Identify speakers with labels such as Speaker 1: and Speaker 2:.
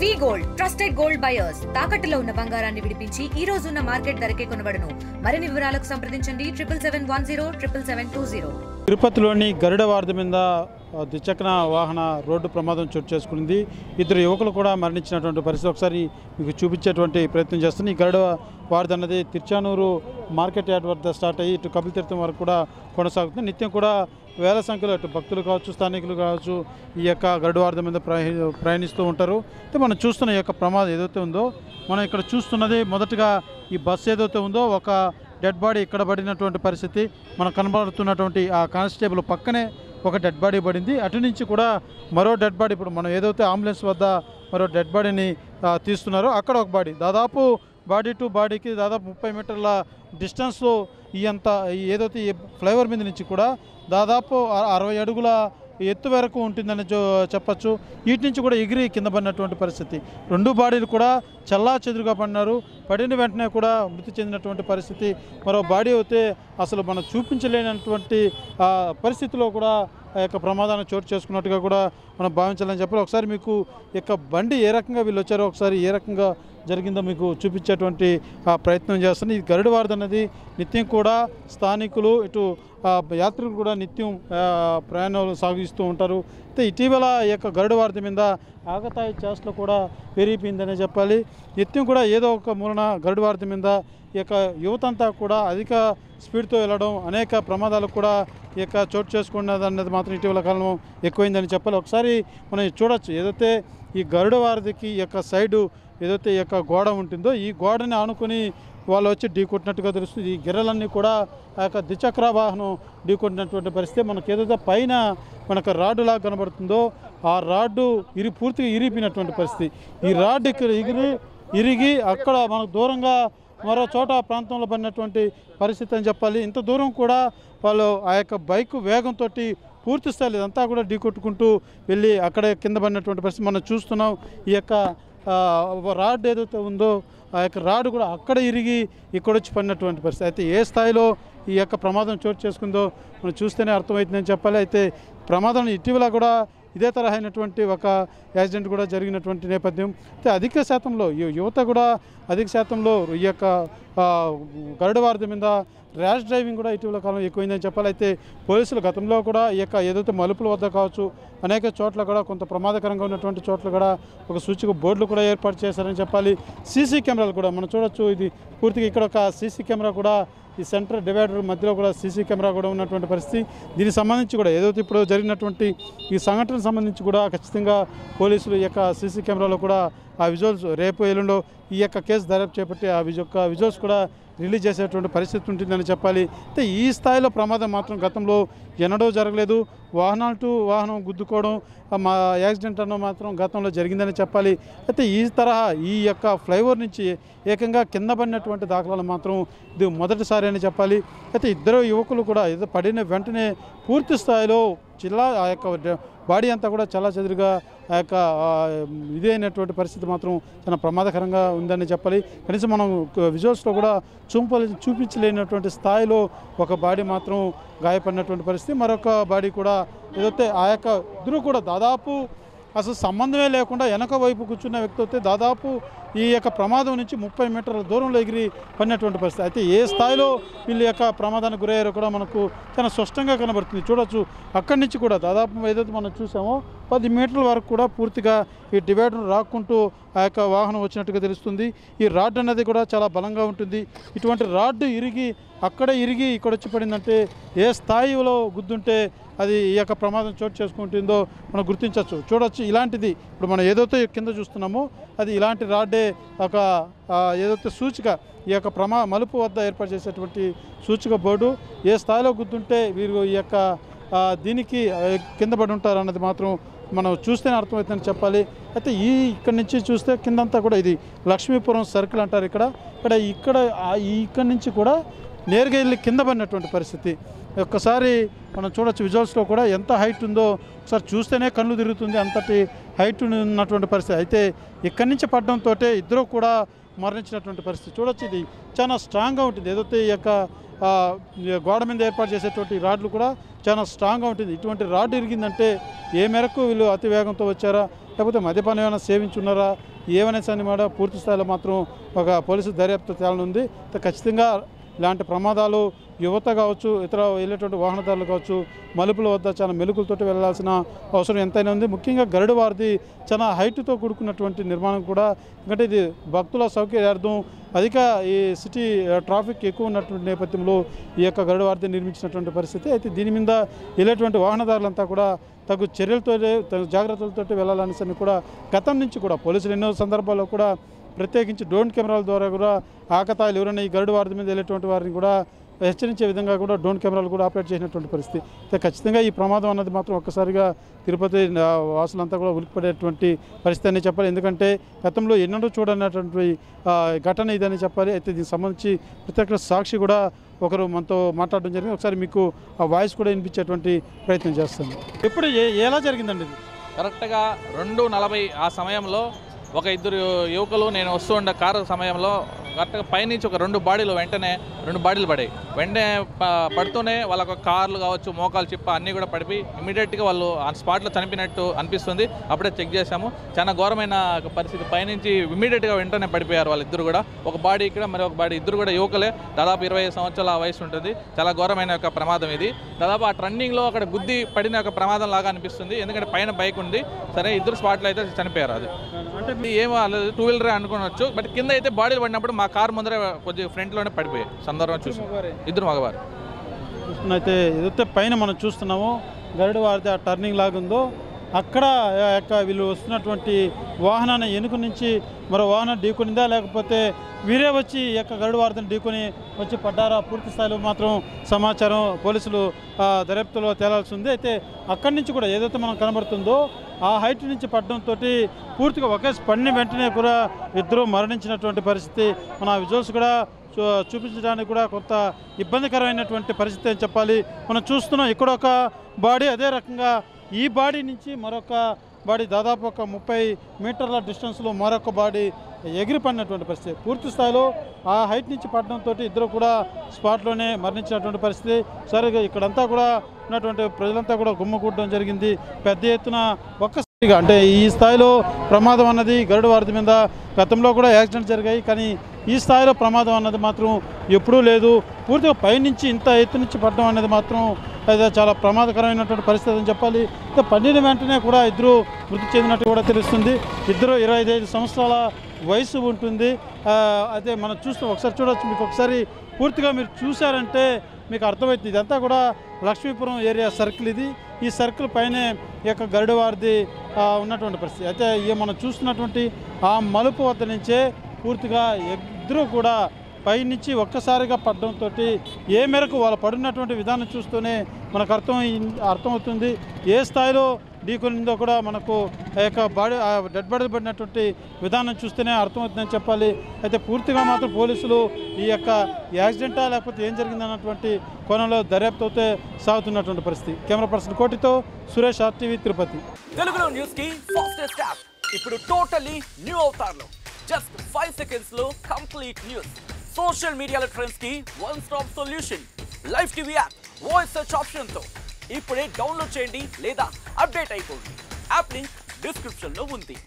Speaker 1: వి gold trusted gold buyers తాకట్టులో ఉన్న బంగారాన్ని విడిపించి ఈ రోజు ఉన్న మార్కెట్ ధరకే కొనబడును. మరిన్ని వివరాలకు సంప్రదించండి 7710
Speaker 2: తిరుపతిలోని గరుడ వారధి మీద ద్విచక్ర వాహన రోడ్డు ప్రమాదం చోటు చేసుకుంది. ఇద్దరు యువకులు కూడా మరణించినటువంటి పరిస్థితి ఒకసారి మీకు చూపించేటువంటి ప్రయత్నం చేస్తుంది. ఈ గరుడ వారధి అన్నది తిరుచానూరు మార్కెట్ యార్డ్ వద్ద స్టార్ట్ అయ్యి ఇటు కపిలతీర్థం వరకు కూడా కొనసాగుతుంది. నిత్యం కూడా వేల సంఖ్యలో ఇటు భక్తులు కావచ్చు, స్థానికులు కావచ్చు ఈ యొక్క గరుడ వారధి మీద ప్రయాణిస్తూ ఉంటారు. అయితే మనం చూస్తున్న ఈ యొక్క ప్రమాదం ఏదైతే ఉందో, మనం ఇక్కడ చూస్తున్నది మొదటగా ఈ బస్సు ఏదైతే ఉందో ఒక డెడ్ బాడీ ఇక్కడ పడినటువంటి పరిస్థితి. మనకు కనబడుతున్నటువంటి ఆ కానిస్టేబుల్ పక్కనే ఒక డెడ్ బాడీ పడింది. అటు నుంచి కూడా మరో డెడ్ బాడీ, ఇప్పుడు మనం ఏదైతే అంబులెన్స్ వద్ద మరో డెడ్ బాడీని తీస్తున్నారో అక్కడ ఒక బాడీ, దాదాపు బాడీ టు బాడీకి దాదాపు 30 మీటర్ల డిస్టెన్స్లో ఏదైతే ఈ ఫ్లైఓవర్ మీద నుంచి కూడా దాదాపు 60 అడుగుల ఎత్తు వరకు ఉంటుందని చెప్పచ్చు. వీటి నుంచి కూడా ఎగిరి కింద పడినటువంటి పరిస్థితి. రెండు బాడీలు కూడా చల్లా చెదురుగా పడినారు. పడిన వెంటనే కూడా మృతి చెందినటువంటి పరిస్థితి. మరో బాడీ అయితే అసలు మనం చూపించలేనటువంటి పరిస్థితిలో కూడా ఆ యొక్క ప్రమాదాన్ని చోటు చేసుకున్నట్టుగా కూడా మనం భావించాలని చెప్పాలి. ఒకసారి మీకు యొక్క బండి ఏ రకంగా వీళ్ళు వచ్చారో ఒకసారి ఏ రకంగా జరిగిందో మీకు చూపించేటువంటి ప్రయత్నం చేస్తుంది. ఈ గరుడ వారధి అన్నది నిత్యం కూడా స్థానికులు ఇటు యాత్రికులు కూడా నిత్యం ప్రయాణాలు సాగిస్తూ ఉంటారు. అయితే ఇటీవల ఈ యొక్క గరుడ వారధి మీద ఆకతాయి చేష్టలు కూడా పెరిగిపోయిందనే చెప్పాలి. నిత్యం కూడా ఏదో ఒక మూలన గరుడ వారధి మీద ఈ యొక్క యువతంతా కూడా అధిక స్పీడ్తో వెళ్ళడం, అనేక ప్రమాదాలకు కూడా ఈ యొక్క చోటు చేసుకున్నది అన్నది మాత్రం ఇటీవల కాలంలో ఎక్కువైందని చెప్పాలి. ఒకసారి మనం చూడొచ్చు, ఏదైతే ఈ గరుడ వారధికి ఈ యొక్క సైడు ఏదైతే ఈ యొక్క గోడ ఉంటుందో ఈ గోడని ఆనుకొని వాళ్ళు వచ్చి ఢీకొట్టినట్టుగా తెలుస్తుంది. ఈ గిర్రలన్నీ కూడా ఆ యొక్క ద్విచక్ర వాహనం ఢీకొట్టినటువంటి పరిస్థితి. మనకు ఏదైతే పైన మనకు రాడ్డులా కనబడుతుందో ఆ రాడ్డు పూర్తిగా ఇరిగిపోయినటువంటి పరిస్థితి. ఈ రాడ్డు ఇక్కడ ఇరిగి అక్కడ మనకు దూరంగా మరో చోట ప్రాంతంలో పడినటువంటి పరిస్థితి అని చెప్పాలి. ఇంత దూరం కూడా వాళ్ళు ఆ యొక్క బైక్ వేగంతో పూర్తి స్థాయిలో ఇదంతా కూడా ఢీకొట్టుకుంటూ వెళ్ళి అక్కడ కింద పడినటువంటి పరిస్థితి మనం చూస్తున్నాం. ఈ యొక్క రాడ్ ఏదైతే ఉందో ఆ యొక్క రాడ్ కూడా అక్కడ ఇరిగి ఇక్కడ వచ్చి పడినటువంటి పరిస్థితి. అయితే ఏ స్థాయిలో ఈ యొక్క ప్రమాదం చోటు చేసుకుందో మనం చూస్తేనే అర్థమవుతుందని చెప్పాలి. అయితే ప్రమాదం ఇటీవల కూడా ఇదే తరహైనటువంటి ఒక యాక్సిడెంట్ కూడా జరిగినటువంటి నేపథ్యం. అయితే అధిక శాతంలో యువత కూడా అధిక శాతంలో ఈ యొక్క గరుడ వారధి మీద ర్యాష్ డ్రైవింగ్ కూడా ఇటీవల కాలం ఎక్కువైందని చెప్పాలి. అయితే పోలీసులు గతంలో కూడా ఈ యొక్క ఏదైతే మలుపుల వద్ద కావచ్చు అనేక చోట్ల కూడా కొంత ప్రమాదకరంగా ఉన్నటువంటి చోట్ల కూడా ఒక సూచిక బోర్డులు కూడా ఏర్పాటు చేశారని చెప్పాలి. సీసీ కెమెరాలు కూడా మనం చూడొచ్చు. ఇది పూర్తిగా ఇక్కడ ఒక సీసీ కెమెరా కూడా ఈ సెంటర్ డివైడర్ మధ్యలో కూడా సీసీ కెమెరా కూడా ఉన్నటువంటి పరిస్థితి. దీనికి సంబంధించి కూడా ఏదైతే ఇప్పుడు జరిగినటువంటి ఈ సంఘటనకు సంబంధించి కూడా ఖచ్చితంగా పోలీసులు ఈ యొక్క సీసీ కెమెరాలో కూడా ఆ విజువల్స్ రేపు ఎల్లుండో ఈ యొక్క కేసు దర్యాప్తు చేపట్టి ఆ విజువల్స్ కూడా రిలీజ్ చేసేటువంటి పరిస్థితి ఉంటుందని చెప్పాలి. అయితే ఈ స్థాయిలో ప్రమాదం మాత్రం గతంలో ఎన్నడూ జరగలేదు. వాహనాలు టు వాహనం గుద్దుకోవడం మా యాక్సిడెంట్ అన్న మాత్రం గతంలో జరిగిందని చెప్పాలి. అయితే ఈ తరహా ఈ యొక్క ఫ్లైఓవర్ నుంచి ఏకంగా కింద పడినటువంటి దాఖలాలు మాత్రం ఇది మొదటిసారి అని చెప్పాలి. అయితే ఇద్దరు యువకులు కూడా ఏదో పడిన వెంటనే పూర్తి స్థాయిలో ఆ యొక్క బాడీ అంతా కూడా చాలా చెదురుగా ఆ యొక్క ఇదైనటువంటి పరిస్థితి మాత్రం చాలా ప్రమాదకరంగా ఉందని చెప్పాలి. కనీసం మనం విజువల్స్లో కూడా చూపించలేనటువంటి స్థాయిలో ఒక బాడీ మాత్రం గాయపడినటువంటి పరిస్థితి. మరొక బాడీ కూడా ఏదైతే ఆ యొక్క ఇద్దరు కూడా దాదాపు అసలు సంబంధమే లేకుండా వెనక వైపు కూర్చున్న వ్యక్తి అయితే దాదాపు ఈ యొక్క ప్రమాదం నుంచి 30 మీటర్ల దూరంలో ఎగిరి పడినటువంటి పరిస్థితి. అయితే ఏ స్థాయిలో వీళ్ళ యొక్క ప్రమాదానికి గురయ్యారో కూడా మనకు చాలా స్పష్టంగా కనబడుతుంది. చూడొచ్చు, అక్కడి నుంచి కూడా దాదాపు ఏదైతే మనం చూసామో 10 మీటర్ల వరకు కూడా పూర్తిగా ఈ డివైడర్ రాక్కుంటూ ఆ యొక్క వాహనం వచ్చినట్టుగా తెలుస్తుంది. ఈ రాడ్ అనేది కూడా చాలా బలంగా ఉంటుంది. ఇటువంటి రాడ్ అక్కడే ఇరిగి ఇక్కడ వచ్చి పడిందంటే ఏ స్థాయిలో గుద్దుంటే అది ఈ యొక్క ప్రమాదం చోటు చేసుకుంటుందో మనం గుర్తించవచ్చు. చూడొచ్చు, ఇలాంటిది ఇప్పుడు మనం ఏదైతే కింద చూస్తున్నామో అది ఇలాంటి రాడ్డే ఒక ఏదైతే సూచిక ఈ యొక్క మలుపు వద్ద ఏర్పాటు చేసేటువంటి సూచిక బోర్డు ఏ స్థాయిలో గుద్దుంటే వీరు ఈ యొక్క దీనికి కింద పడి ఉంటారు అన్నది మాత్రం మనం చూస్తేనే అర్థమవుతుందని చెప్పాలి. అయితే ఇక్కడి నుంచి చూస్తే కిందంతా కూడా ఇది లక్ష్మీపురం సర్కిల్ అంటారు. ఇక్కడి నుంచి కూడా నేరుగా వెళ్ళి కింద పడినటువంటి పరిస్థితి. ఒక్కసారి మనం చూడొచ్చు విజువల్స్లో కూడా ఎంత హైట్ ఉందో ఒకసారి చూస్తేనే కళ్ళు తిరుగుతుంది, అంతటి హైట్ ఉన్నటువంటి పరిస్థితి. అయితే ఇక్కడి నుంచి పడడంతో ఇద్దరు కూడా మరణించినటువంటి పరిస్థితి. చూడొచ్చు, ఇది చాలా స్ట్రాంగ్గా ఉంటుంది. ఏదైతే ఈ యొక్క గోడ మీద ఏర్పాటు చేసేటువంటి రాడ్లు కూడా చాలా స్ట్రాంగ్గా ఉంటుంది. ఇటువంటి రాడ్ ఇరిగిందంటే ఏ మేరకు వీళ్ళు అతి వేగంతో వచ్చారా, లేకపోతే మద్యపానం ఏమైనా సేవించున్నారా ఏమనేసి అని కూడా పూర్తి స్థాయిలో మాత్రం ఒక పోలీసు దర్యాప్తు తేలనుంది. ఖచ్చితంగా ఇలాంటి ప్రమాదాలు యువత కావచ్చు, ఇతర వెళ్ళేటువంటి వాహనదారులు కావచ్చు, మలుపుల వద్ద చాలా మెలుకులతోటి వెళ్ళాల్సిన అవసరం ఎంతైనా ఉంది. ముఖ్యంగా గరుడ వారిది చాలా హైట్తో కూడుకున్నటువంటి నిర్మాణం కూడా, ఎందుకంటే ఇది భక్తుల సౌకర్యార్థం అధిక ఈ సిటీ ట్రాఫిక్ ఎక్కువ ఉన్నటువంటి నేపథ్యంలో ఈ యొక్క గరుడ వారిది నిర్మించినటువంటి పరిస్థితి. అయితే దీని మీద వెళ్ళేటువంటి వాహనదారులంతా కూడా తగు చర్యలతో తగు జాగ్రత్తలతో వెళ్ళాలనేసి కూడా గతం నుంచి కూడా పోలీసులు ఎన్నో సందర్భాల్లో కూడా ప్రత్యేకించి డ్రోన్ కెమెరాల ద్వారా కూడా ఆకతాయిలు ఎవరైనా ఈ గరుడ వారి మీద వెళ్ళేటువంటి వారిని కూడా హెచ్చరించే విధంగా కూడా డ్రోన్ కెమెరాలు కూడా ఆపరేట్ చేసినటువంటి పరిస్థితి. అయితే ఖచ్చితంగా ఈ ప్రమాదం అన్నది మాత్రం ఒక్కసారిగా తిరుపతి వాసులంతా కూడా ఉలిక్కిపడేటువంటి పరిస్థితి అని చెప్పాలి. ఎందుకంటే గతంలో ఎన్నడూ చూడనటువంటి ఘటన ఇదని చెప్పాలి. అయితే దీనికి సంబంధించి ప్రత్యేక సాక్షి కూడా ఒకరు మనతో మాట్లాడడం జరిగింది. ఒకసారి మీకు ఆ వాయిస్ కూడా వినిపించేటువంటి ప్రయత్నం చేస్తాను. ఎప్పుడు ఎలా జరిగిందండి ఇది?
Speaker 3: కరెక్ట్గా 2:40 ఆ సమయంలో ఒక ఇద్దరు యువకులు నేను వస్తూ ఉండే కారు సమయంలో కరెక్ట్గా పైనుంచి ఒక 2 బాడీలు వెంటనే 2 బాడీలు పడాయి. వెంటనే పడుతూనే వాళ్ళ కార్లు కావచ్చు, మోకాలు చిప్ప అన్నీ కూడా పడిపోయి ఇమీడియట్గా వాళ్ళు ఆ స్పాట్లో చనిపోయినట్టు అనిపిస్తుంది. అప్పుడే చెక్ చేశాము. చాలా ఘోరమైన పరిస్థితి. పైనుంచి ఇమీడియట్గా వెంటనే పడిపోయారు వాళ్ళిద్దరు కూడా. ఒక బాడీ ఇక్కడ, మరి ఒక బాడీ, ఇద్దరు కూడా యువకులే, దాదాపు 25 సంవత్సరాల వయసు ఉంటుంది. చాలా ఘోరమైన ఒక ప్రమాదం ఇది. దాదాపు ఆ టర్నింగ్లో అక్కడ గుద్ది పడిన ఒక ప్రమాదం లాగా అనిపిస్తుంది. ఎందుకంటే పైన బైక్ ఉంది, సరే ఇద్దరు స్పాట్లో అయితే చనిపోయారు. అది అంటే ఏమో 2 వీలరే అనుకోవచ్చు, బట్ కింద అయితే బాడీలు పడినప్పుడు మా కారు ముందరే కొద్దిగా ఫ్రంట్లోనే పడిపోయాయి సందర్భం చూసి. ఇద్దరు మగవారు.
Speaker 2: అయితే ఏదైతే పైన మనం చూస్తున్నామో గరుడ వారిది ఆ టర్నింగ్ లాగుందో అక్కడ వీళ్ళు వస్తున్నటువంటి వాహనాన్ని వెనుక నుంచి మరో వాహనం ఢీకొనిందా, లేకపోతే వీరే వచ్చి ఈ యొక్క గరుడ వారిని ఢీకొని వచ్చి పడ్డారా పూర్తి స్థాయిలో మాత్రం సమాచారం పోలీసులు దర్యాప్తులో తేలాల్సి ఉంది. అయితే అక్కడి నుంచి కూడా ఏదైతే మనం కనబడుతుందో ఆ హైట్ నుంచి పడడంతో పూర్తిగా ఒకే పడిన వెంటనే కూడా ఇద్దరు మరణించినటువంటి పరిస్థితి. మన విజువల్స్ కూడా చూపించడానికి కూడా కొంత ఇబ్బందికరమైనటువంటి పరిస్థితి అని చెప్పాలి. మనం చూస్తున్నాం ఇక్కడ ఒక బాడీ, అదే రకంగా ఈ బాడీ నుంచి మరొక బాడీ దాదాపు ఒక 30 మీటర్ల డిస్టెన్స్లో మరొక బాడీ ఎగిరిపడినటువంటి పరిస్థితి. పూర్తి స్థాయిలో ఆ హైట్ నుంచి పడడంతో ఇద్దరు కూడా స్పాట్లోనే మరణించినటువంటి పరిస్థితి. సరిగా ఇక్కడంతా కూడా ఉన్నటువంటి ప్రజలంతా కూడా గుమ్మకూడడం జరిగింది. పెద్ద ఎత్తున ఒక్కసారిగా అంటే ఈ స్థాయిలో ప్రమాదం అన్నది గరుడ వారి మీద గతంలో కూడా యాక్సిడెంట్ జరిగాయి, కానీ ఈ స్థాయిలో ప్రమాదం అన్నది మాత్రం ఎప్పుడూ లేదు. పూర్తిగా పైనుంచి ఇంత ఎత్తు నుంచి పడడం అనేది మాత్రం అది చాలా ప్రమాదకరమైనటువంటి పరిస్థితి అని చెప్పాలి. పడిన వెంటనే కూడా ఇద్దరు మృతి చెందినట్టు కూడా తెలుస్తుంది. ఇద్దరు 25 సంవత్సరాల వయసు ఉంటుంది. అయితే మనం చూస్తాం, ఒకసారి చూడవచ్చు. మీకు ఒకసారి పూర్తిగా మీరు చూశారంటే మీకు అర్థమవుతుంది. ఇదంతా కూడా లక్ష్మీపురం ఏరియా సర్కిల్ ఇది. ఈ సర్కిల్ పైనే ఈ యొక్క గరుడ వారిది ఉన్నటువంటి పరిస్థితి. అయితే మనం చూస్తున్నటువంటి ఆ మలుపు వద్ద నుంచే పూర్తిగా ఇద్దరు కూడా పైనుంచి ఒక్కసారిగా పడడంతో ఏ మేరకు వాళ్ళు పడినటువంటి విధానం చూస్తూనే మనకు అర్థమవుతుంది. ఏ స్థాయిలో ఢీకొనిందో కూడా మనకు ఆ యొక్క బాడీ డెడ్ బాడీ పడినటువంటి విధానం చూస్తేనే అర్థమవుతుందని చెప్పాలి. అయితే పూర్తిగా మాత్రం పోలీసులు ఈ యొక్క యాక్సిడెంటా లేకపోతే ఏం జరిగిందన్నటువంటి కోణంలో దర్యాప్తు అయితే సాగుతున్నటువంటి పరిస్థితి. కెమెరా పర్సన్ కోటితో సురేష్, RTV, తిరుపతి.
Speaker 4: తెలుగులో న్యూస్ కి ఫాస్టెస్ట్ యాప్ ఇప్పుడు టోటల్లీ న్యూ అవతార్లో జస్ట్ 5 సెకండ్స్ లో కంప్లీట్ న్యూస్. సోషల్ మీడియాలో ట్రెండ్స్ కి one stop solution. Live TV app voice search option తో ఇప్పుడే డౌన్లోడ్ చేయండి లేదా అప్డేట్ అయిపోండి. యాప్ లింక్ డిస్క్రిప్షన్ లో ఉంది.